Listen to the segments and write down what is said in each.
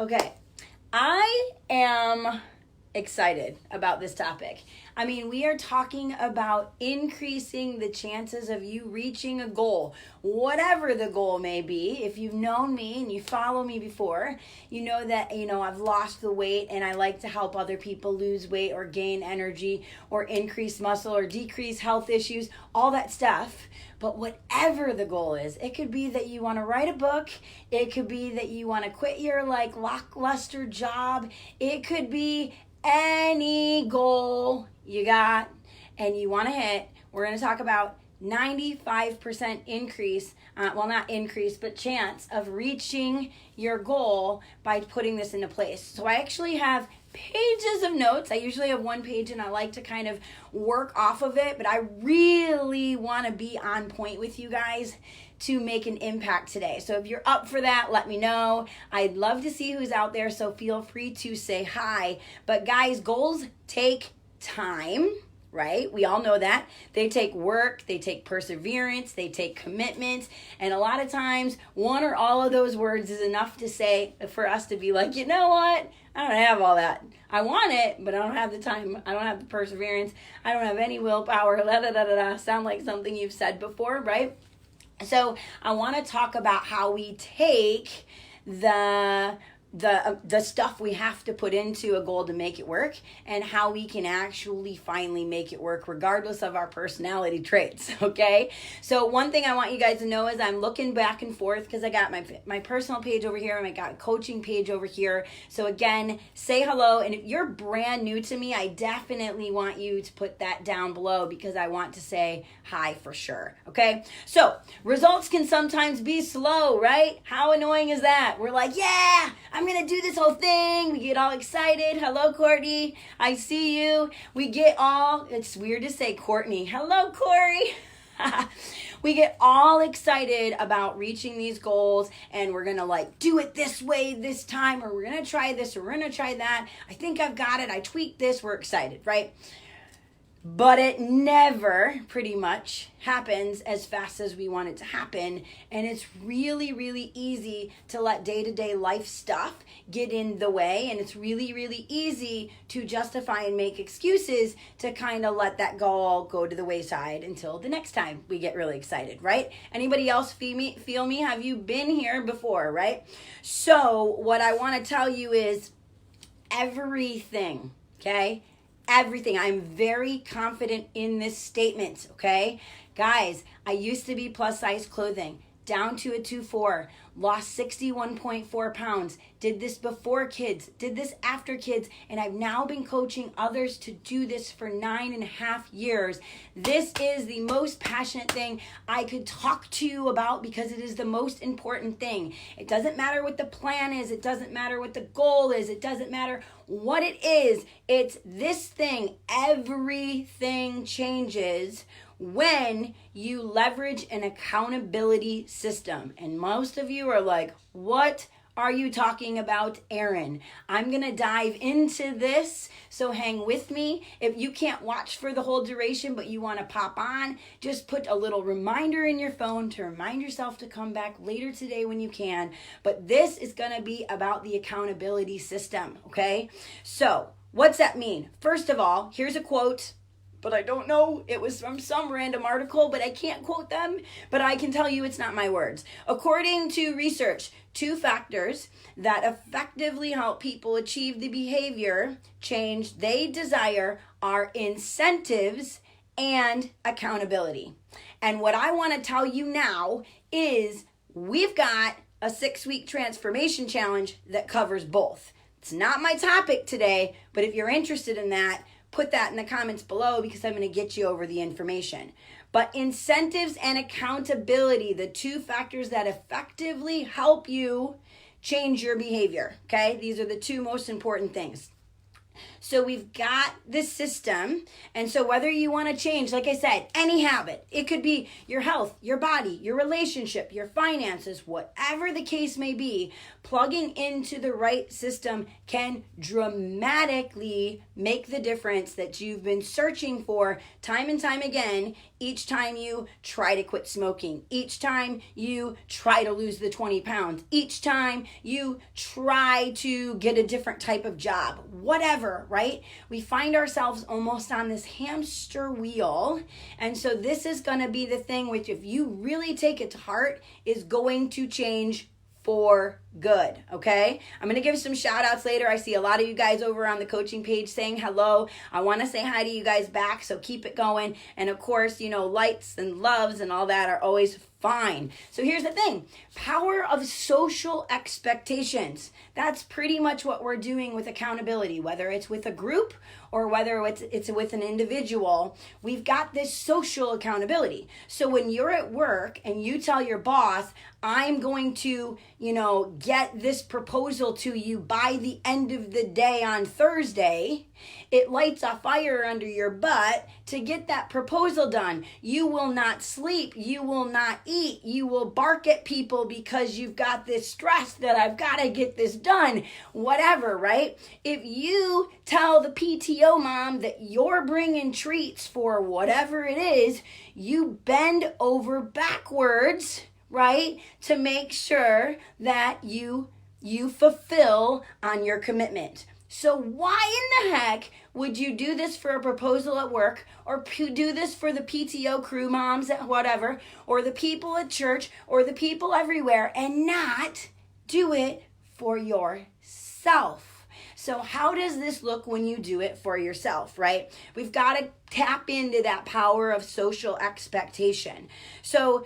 Okay, I am excited about this topic. I mean, we are talking about increasing the chances of you reaching a goal, whatever the goal may be. If you've known me and you follow me before, you know that, I've lost the weight and I like to help other people lose weight or gain energy or increase muscle or decrease health issues, all that stuff. But whatever the goal is, it could be that you want to write a book. It could be that you want to quit your lackluster job. It could be any goal you got and you want to hit. We're going to talk about 95% increase, not increase, but chance of reaching your goal by putting this into place. So I actually have pages of notes. I usually have one page and I like to kind of work off of it, but I really want to be on point with you guys to make an impact today. So if you're up for that, let me know. I'd love to see who's out there, so feel free to say hi. But guys, goals take time, right? We all know that. They take work, they take perseverance, they take commitment, and a lot of times one or all of those words is enough to say for us to be like, you know what? I don't have all that. I want it, but I don't have the time. I don't have the perseverance. I don't have any willpower. Sound like something you've said before, right? So I want to talk about how we take the stuff we have to put into a goal to make it work and how we can actually finally make it work regardless of our personality traits, okay? So one thing I want you guys to know is I'm looking back and forth because I got my personal page over here and I got a coaching page over here. So again, say hello, and if you're brand new to me, I definitely want you to put that down below because I want to say hi for sure, okay? So results can sometimes be slow, right? How annoying is that? We're like, yeah, I'm going to do this whole thing. We get all excited. Hello, Courtney. I see you. We get all, it's weird to say Courtney. Hello, Corey. We get all excited about reaching these goals and we're going to do it this way this time, or we're going to try this or we're going to try that. I think I've got it. I tweaked this. We're excited, right? But it never pretty much happens as fast as we want it to happen. And it's really, really easy to let day-to-day life stuff get in the way. And it's really, really easy to justify and make excuses to kind of let that go to the wayside until the next time we get really excited, right? Anybody else feel me? Have you been here before, right? So what I want to tell you is everything, okay? Everything. I'm very confident in this statement, okay? Guys, I used to be plus size clothing, down to a 2.4, lost 61.4 pounds, did this before kids, did this after kids, and I've now been coaching others to do this for 9.5 years. This is the most passionate thing I could talk to you about because it is the most important thing. It doesn't matter what the plan is, it doesn't matter what the goal is, it doesn't matter what it is, it's this thing. Everything changes when you leverage an accountability system. And most of you are like, what are you talking about, Erin? I'm going to dive into this, so hang with me. If you can't watch for the whole duration, but you want to pop on, just put a little reminder in your phone to remind yourself to come back later today when you can. But this is going to be about the accountability system, okay? So what's that mean? First of all, here's a quote, but I don't know. It was from some random article, but I can't quote them. But I can tell you it's not my words. According to research, 2 factors that effectively help people achieve the behavior change they desire are incentives and accountability. And what I want to tell you now is we've got a 6-week transformation challenge that covers both. It's not my topic today, but if you're interested in that, put that in the comments below because I'm going to get you over the information. But incentives and accountability, the 2 factors that effectively help you change your behavior, okay? These are the 2 most important things. So we've got this system. And so whether you want to change, like I said, any habit, it could be your health, your body, your relationship, your finances, whatever the case may be, plugging into the right system can dramatically make the difference that you've been searching for time and time again. Each time you try to quit smoking, each time you try to lose the 20 pounds, each time you try to get a different type of job, whatever, right? We find ourselves almost on this hamster wheel. And so this is going to be the thing which, if you really take it to heart, is going to change for good. Okay, I'm going to give some shout outs later. I see a lot of you guys over on the coaching page saying hello. I want to say hi to you guys back, so keep it going. And of course, lights and loves and all that are always fine. So here's the thing: power of social expectations. That's pretty much what we're doing with accountability, whether it's with a group or whether it's with an individual. We've got this social accountability. So when you're at work and you tell your boss, I'm going to, get this proposal to you by the end of the day on Thursday, it lights a fire under your butt to get that proposal done. You will not sleep. You will not eat. You will bark at people because you've got this stress that I've got to get this done, whatever, right? If you tell the PTO mom that you're bringing treats for whatever it is, you bend over backwards, right, to make sure that you fulfill on your commitment. So why in the heck would you do this for a proposal at work, or do this for the PTO crew moms at whatever, or the people at church, or the people everywhere, and not do it for yourself? So how does this look when you do it for yourself, right? We've got to tap into that power of social expectation. So,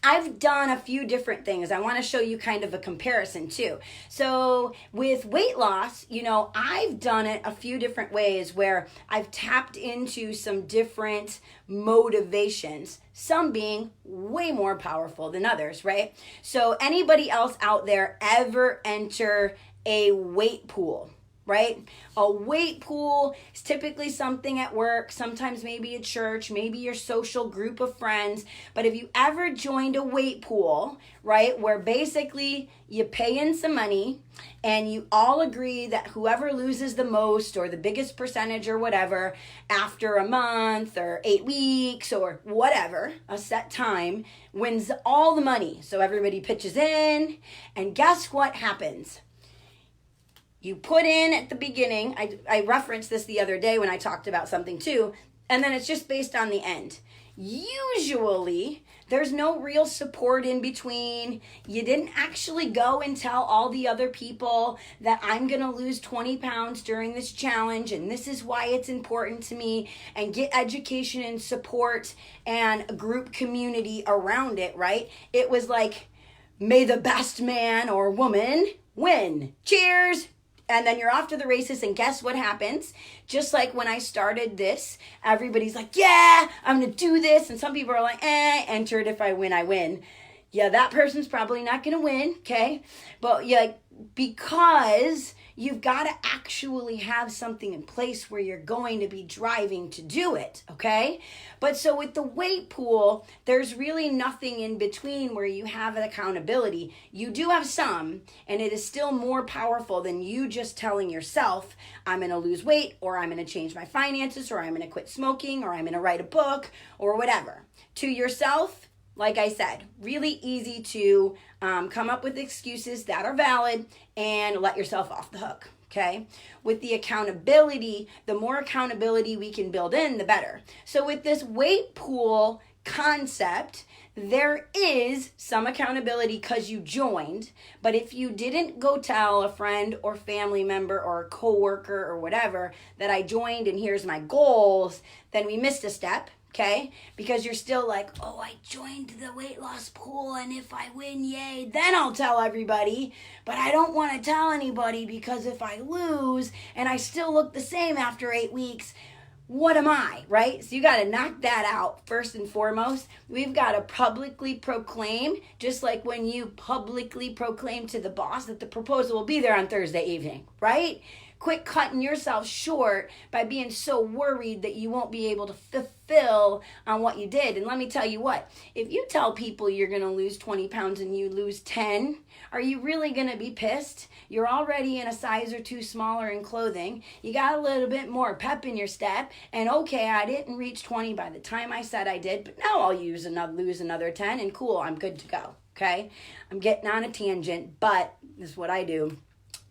I've done a few different things. I want to show you kind of a comparison too. So with weight loss, I've done it a few different ways where I've tapped into some different motivations, some being way more powerful than others, right? So anybody else out there ever enter a weight pool? Right? A weight pool is typically something at work, sometimes maybe at church, maybe your social group of friends. But if you ever joined a weight pool, right, where basically you pay in some money and you all agree that whoever loses the most or the biggest percentage or whatever after a month or 8 weeks or whatever, a set time, wins all the money. So everybody pitches in, and guess what happens? You put in at the beginning, I referenced this the other day when I talked about something too, and then it's just based on the end. Usually, there's no real support in between. You didn't actually go and tell all the other people that I'm going to lose 20 pounds during this challenge, and this is why it's important to me, and get education and support and a group community around it, right? It was like, may the best man or woman win. Cheers! And then you're off to the races, and guess what happens? Just like when I started this, everybody's like, yeah, I'm going to do this. And some people are like, enter it, if I win, I win. Yeah, that person's probably not going to win, okay? But because you've got to actually have something in place where you're going to be driving to do it, okay? But so with the weight pool, there's really nothing in between where you have an accountability. You do have some, and it is still more powerful than you just telling yourself, I'm going to lose weight, or I'm going to change my finances, or I'm going to quit smoking, or I'm going to write a book, or whatever. To yourself, like I said, really easy to come up with excuses that are valid and let yourself off the hook, okay? With the accountability, the more accountability we can build in, the better. So with this weight pool concept, there is some accountability because you joined, but if you didn't go tell a friend or family member or a coworker or whatever that I joined and here's my goals, then we missed a step. Okay, because you're still like, oh, I joined the weight loss pool, and if I win, yay, then I'll tell everybody. But I don't want to tell anybody because if I lose and I still look the same after 8 weeks, what am I, right? So you got to knock that out first and foremost. We've got to publicly proclaim, just like when you publicly proclaim to the boss that the proposal will be there on Thursday evening, right? quit cutting yourself short by being so worried that you won't be able to fulfill on what you did. And let me tell you what, if you tell people you're going to lose 20 pounds and you lose 10, are you really going to be pissed? You're already in a size or two smaller in clothing. You got a little bit more pep in your step. And okay, I didn't reach 20 by the time I said I did, but now I'll lose another 10 and cool, I'm good to go. Okay? I'm getting on a tangent, but this is what I do.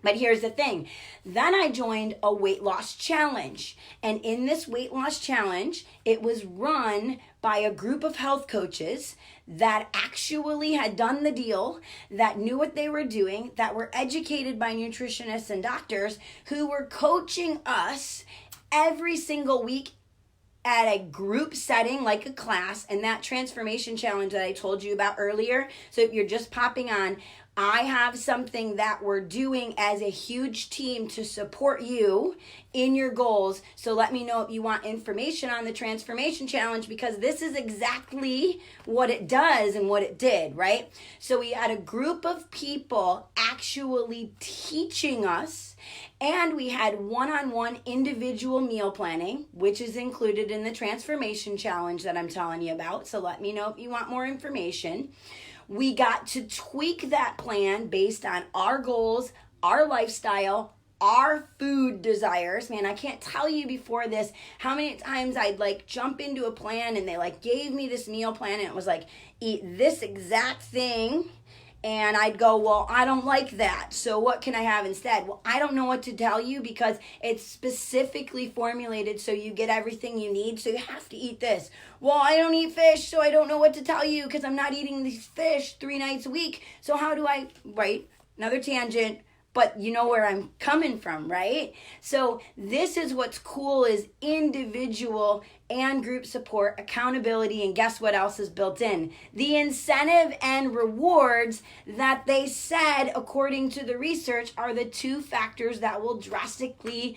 But here's the thing. Then I joined a weight loss challenge. And in this weight loss challenge, it was run by a group of health coaches that actually had done the deal, that knew what they were doing, that were educated by nutritionists and doctors who were coaching us every single week at a group setting like a class. And that transformation challenge that I told you about earlier, so if you're just popping on, I have something that we're doing as a huge team to support you in your goals. So let me know if you want information on the transformation challenge, because this is exactly what it does and what it did, right? So we had a group of people actually teaching us, and we had one-on-one individual meal planning, which is included in the transformation challenge that I'm telling you about. So let me know if you want more information. We got to tweak that plan based on our goals, our lifestyle, our food desires. Man, I can't tell you before this how many times I'd like jump into a plan and they like gave me this meal plan and it was like, eat this exact thing. And I'd go, well, I don't like that. So what can I have instead? Well, I don't know what to tell you because it's specifically formulated so you get everything you need. So you have to eat this. Well, I don't eat fish, so I don't know what to tell you because I'm not eating these fish 3 nights a week. So how do I, right? Another tangent. But you know where I'm coming from, right? So this is what's cool, is individual and group support, accountability, and guess what else is built in? The incentive and rewards that they said, according to the research, are the 2 factors that will drastically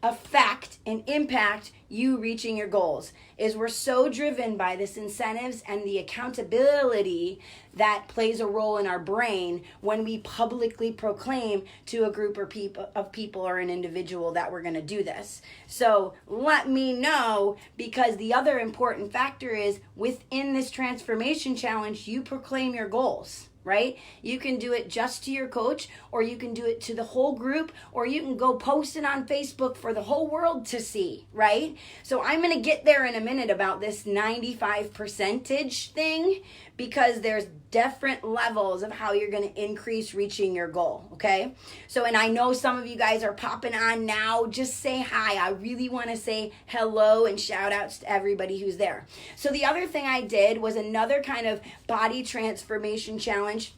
affect and impact you reaching your goals. Is we're so driven by this incentives and the accountability that plays a role in our brain when we publicly proclaim to a group of people or an individual that we're going to do this. So let me know, because the other important factor is within this transformation challenge, you proclaim your goals. Right? You can do it just to your coach, or you can do it to the whole group, or you can go post it on Facebook for the whole world to see, right? So I'm going to get there in a minute about this 95% thing, because there's different levels of how you're going to increase reaching your goal, okay? So, and I know some of you guys are popping on now. Just say hi. I really want to say hello and shout outs to everybody who's there. So the other thing I did was another kind of body transformation challenge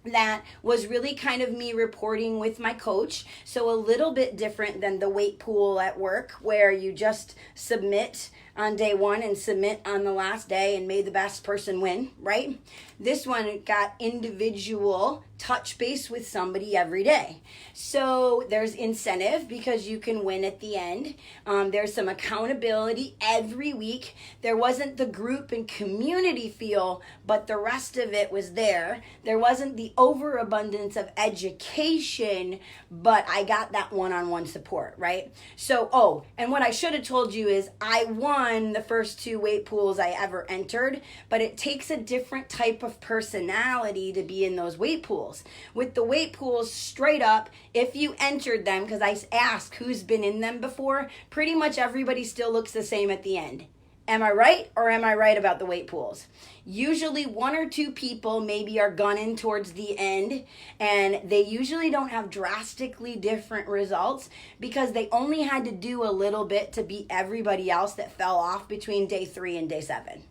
that was really kind of me reporting with my coach. So a little bit different than the weight pool at work, where you just submit on day 1 and submit on the last day and may the best person win, right? This one got individual touch base with somebody every day. So there's incentive because you can win at the end. There's some accountability every week. There wasn't the group and community feel, but the rest of it was there. There wasn't the overabundance of education, but I got that one-on-one support, right? So, and what I should have told you is I won the first 2 weight pools I ever entered, but it takes a different type of personality to be in those weight pools. With the weight pools, straight up, if you entered them, because I asked who's been in them before, pretty much everybody still looks the same at the end. Am I right, or am I right about the weight pools? Usually 1 or 2 people maybe are gunning towards the end, and they usually don't have drastically different results because they only had to do a little bit to beat everybody else that fell off between day 3 and day 7.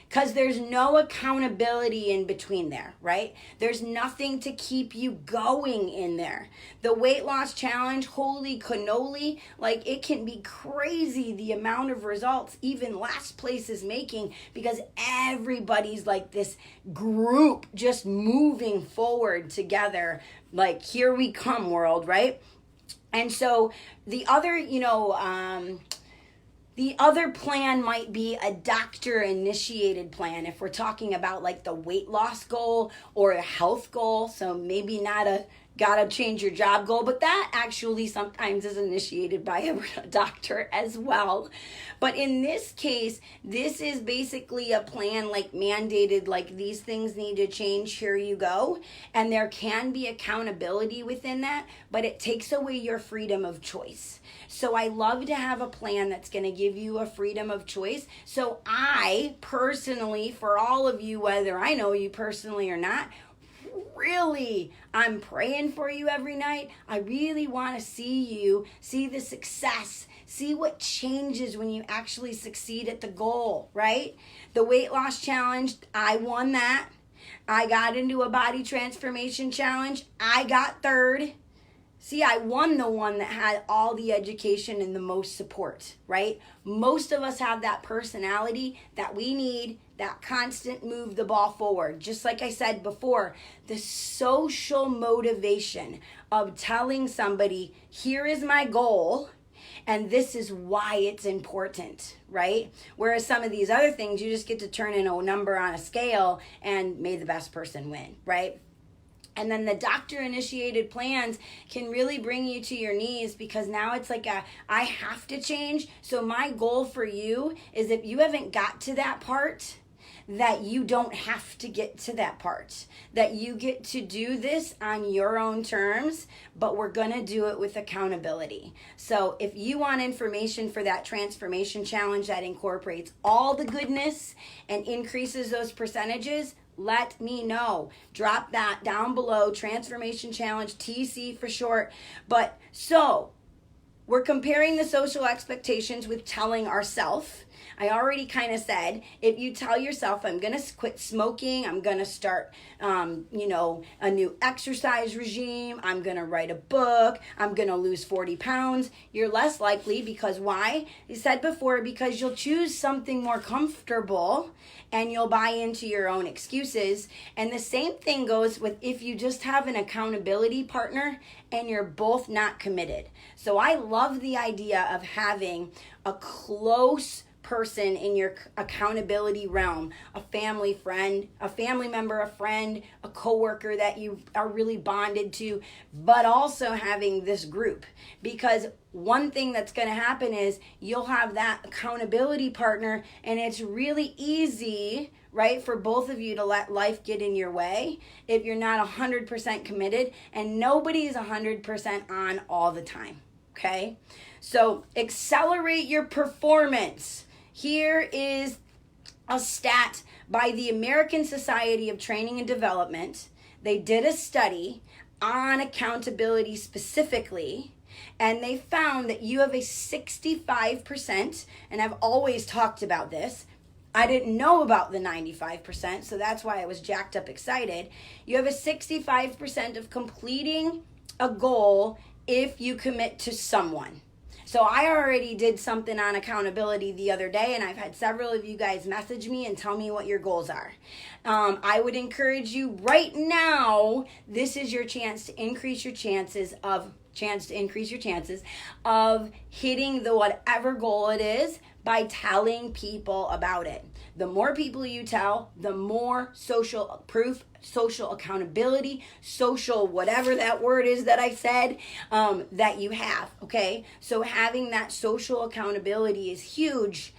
Because there's no accountability in between there, right? There's nothing to keep you going in there. The weight loss challenge, holy cannoli, like it can be crazy the amount of results even last place is making, because everybody's like this group just moving forward together. Like, here we come, world, right? And so the other, the other plan might be a doctor-initiated plan if we're talking about like the weight loss goal or a health goal. So maybe not a gotta change your job goal, but that actually sometimes is initiated by a doctor as well. But in this case, this is basically a plan like mandated, like these things need to change, here you go. And there can be accountability within that, but it takes away your freedom of choice. So I love to have a plan that's going to give you a freedom of choice. So I personally, for all of you, whether I know you personally or not, really, I'm praying for you every night. I really want to see you see the success, see what changes when you actually succeed at the goal, right? The weight loss challenge, I won that. I got into a body transformation challenge. I got third. See, I won the one that had all the education and the most support, right? Most of us have that personality that we need, that constant move the ball forward. Just like I said before, the social motivation of telling somebody, here is my goal, and this is why it's important, right? Whereas some of these other things, you just get to turn in a number on a scale and may the best person win, right? And then the doctor-initiated plans can really bring you to your knees, because now it's like I have to change. So my goal for you is, if you haven't got to that part, that you don't have to get to that part. That you get to do this on your own terms, but we're going to do it with accountability. So if you want information for that transformation challenge that incorporates all the goodness and increases those percentages, let me know. Drop that down below. Transformation Challenge, TC for short. But so we're comparing the social expectations with telling ourselves. I already kind of said, if you tell yourself, I'm going to quit smoking, I'm going to start, a new exercise regime, I'm going to write a book, I'm going to lose 40 pounds, you're less likely, because why? You said before, because you'll choose something more comfortable and you'll buy into your own excuses. And the same thing goes with if you just have an accountability partner and you're both not committed. So I love the idea of having a close person in your accountability realm, a family friend, a family member, a friend, a coworker that you are really bonded to, but also having this group. Because one thing that's going to happen is you'll have that accountability partner, and it's really easy, right, for both of you to let life get in your way if you're not 100% committed, and nobody's 100% on all the time, okay? So accelerate your performance. Here is a stat by the American Society of Training and Development. They did a study on accountability specifically, and they found that you have a 65%, and I've always talked about this. I didn't know about the 95%, so that's why I was jacked up excited. You have a 65% of completing a goal if you commit to someone. So I already did something on accountability the other day, and I've had several of you guys message me and tell me what your goals are. I would encourage you right now, this is your chance to increase your chances of hitting the whatever goal it is by telling people about it. The more people you tell, the more social proof, social accountability, social whatever that word is that I said, that you have, okay? So having that social accountability is huge.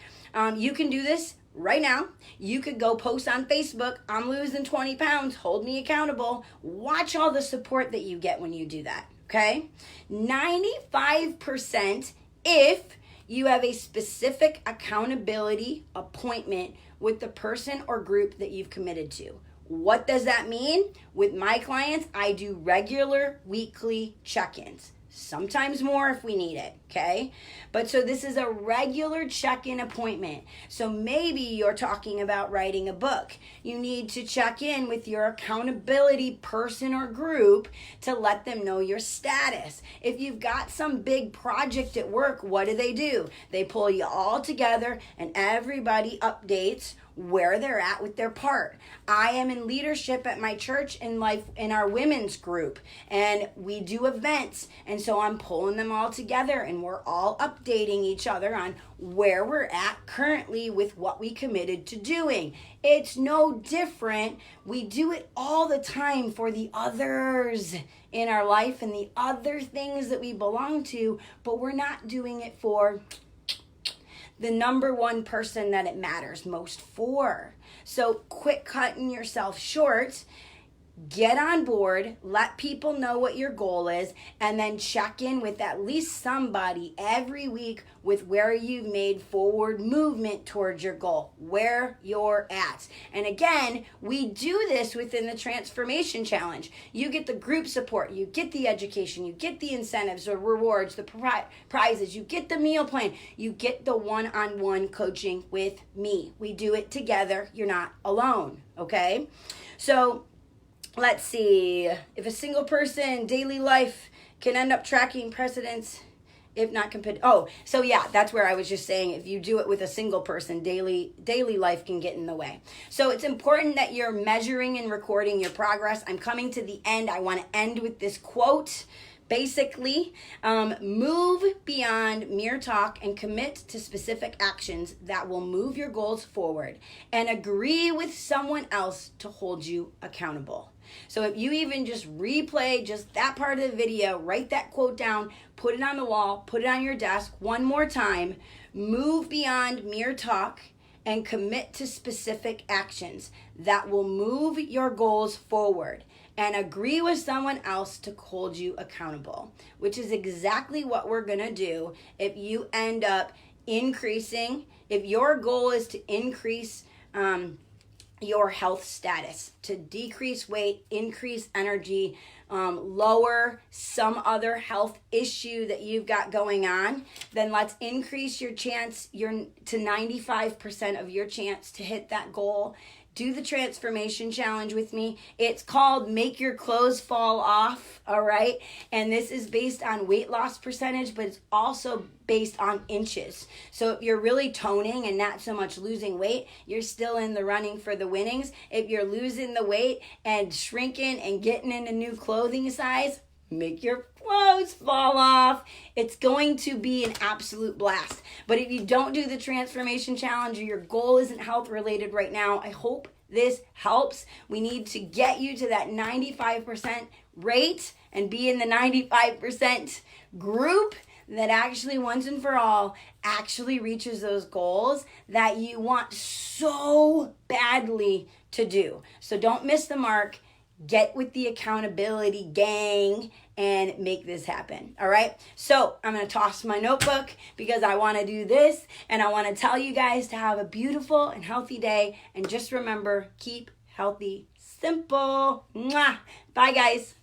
You can do this right now. You could go post on Facebook, I'm losing 20 pounds, hold me accountable. Watch all the support that you get when you do that, okay? 95% if you have a specific accountability appointment with the person or group that you've committed to. What does that mean? With my clients, I do regular weekly check-ins. Sometimes more if we need it, okay? But so this is a regular check-in appointment. So maybe you're talking about writing a book. You need to check in with your accountability person or group to let them know your status. If you've got some big project at work, what do? They pull you all together and everybody updates where they're at with their part. I am in leadership at my church in life in our women's group, and we do events, and so I'm pulling them all together, and we're all updating each other on where we're at currently with what we committed to doing. It's no different. We do it all the time for the others in our life and the other things that we belong to, but we're not doing it for the number one person that it matters most for. So quit cutting yourself short. Get on board, let people know what your goal is, and then check in with at least somebody every week with where you've made forward movement towards your goal, where you're at. And again, we do this within the Transformation Challenge. You get the group support, you get the education, you get the incentives or rewards, the prizes, you get the meal plan, you get the one-on-one coaching with me. We do it together. You're not alone, okay? So let's see, if a single person daily life can end up tracking precedence, if not so yeah, that's where I was just saying, if you do it with a single person, daily life can get in the way. So it's important that you're measuring and recording your progress. I'm coming to the end. I want to end with this quote. Basically, move beyond mere talk and commit to specific actions that will move your goals forward, and agree with someone else to hold you accountable. So if you even just replay just that part of the video, write that quote down, put it on the wall, put it on your desk one more time, move beyond mere talk and commit to specific actions that will move your goals forward, and agree with someone else to hold you accountable, which is exactly what we're going to do if you end up increasing, if your goal is to increase your health status, to decrease weight, increase energy, lower some other health issue that you've got going on, then let's increase your chance to 95% of your chance to hit that goal. Do the Transformation Challenge with me. It's called Make Your Clothes Fall Off, all right? And this is based on weight loss percentage, but it's also based on inches. So if you're really toning and not so much losing weight, you're still in the running for the winnings. If you're losing the weight and shrinking and getting into new clothing size, make your clothes fall off. It's going to be an absolute blast. But if you don't do the Transformation Challenge, or your goal isn't health related right now, I hope this helps. We need to get you to that 95% rate and be in the 95% group that actually once and for all actually reaches those goals that you want so badly to do. So don't miss the mark. Get with the accountability gang and make this happen. All right. So I'm going to toss my notebook because I want to do this, and I want to tell you guys to have a beautiful and healthy day. And just remember, keep healthy simple. Mwah. Bye, guys.